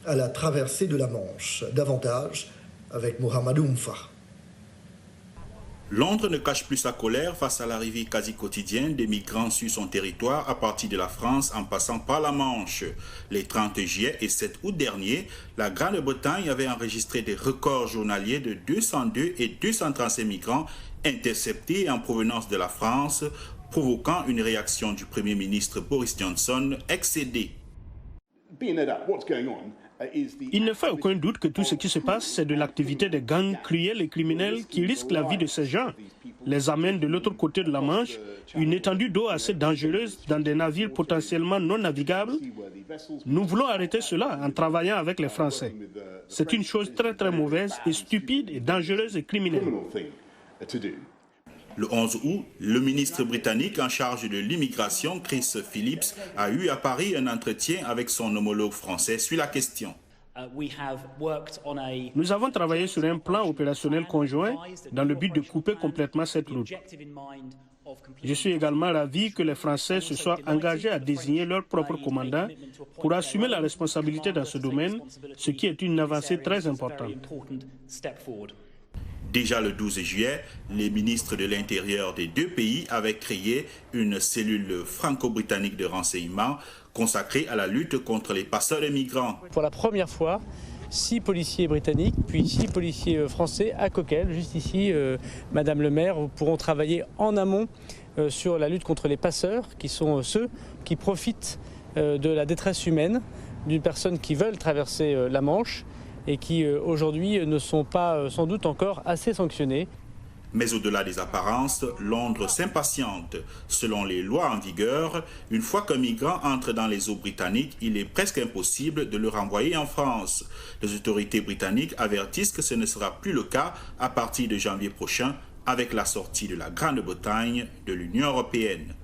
à la traversée de la Manche. Davantage avec Mohamed Oumfa. Londres ne cache plus sa colère face à l'arrivée quasi quotidienne des migrants sur son territoire à partir de la France en passant par la Manche. Les 30 juillet et 7 août dernier, la Grande-Bretagne avait enregistré des records journaliers de 202 et 235 migrants interceptés en provenance de la France, provoquant une réaction du Premier ministre Boris Johnson excédée. Il ne fait aucun doute que tout ce qui se passe, c'est de l'activité des gangs cruels et criminels qui risquent la vie de ces gens, les amènent de l'autre côté de la Manche, une étendue d'eau assez dangereuse dans des navires potentiellement non navigables. Nous voulons arrêter cela en travaillant avec les Français. C'est une chose très très mauvaise et stupide et dangereuse et criminelle. Le 11 août, le ministre britannique en charge de l'immigration, Chris Phillips, a eu à Paris un entretien avec son homologue français sur la question. Nous avons travaillé sur un plan opérationnel conjoint dans le but de couper complètement cette route. Je suis également ravi que les Français se soient engagés à désigner leur propre commandant pour assumer la responsabilité dans ce domaine, ce qui est une avancée très importante. Déjà le 12 juillet, les ministres de l'Intérieur des deux pays avaient créé une cellule franco-britannique de renseignement consacrée à la lutte contre les passeurs de migrants. Pour la première fois, 6 policiers britanniques, puis 6 policiers français à Coquelles, juste ici, Madame le maire, pourront travailler en amont sur la lutte contre les passeurs, qui sont ceux qui profitent de la détresse humaine d'une personne qui veut traverser la Manche et qui aujourd'hui ne sont pas sans doute encore assez sanctionnés. Mais au-delà des apparences, Londres s'impatiente. Selon les lois en vigueur, une fois qu'un migrant entre dans les eaux britanniques, il est presque impossible de le renvoyer en France. Les autorités britanniques avertissent que ce ne sera plus le cas à partir de janvier prochain avec la sortie de la Grande-Bretagne de l'Union européenne.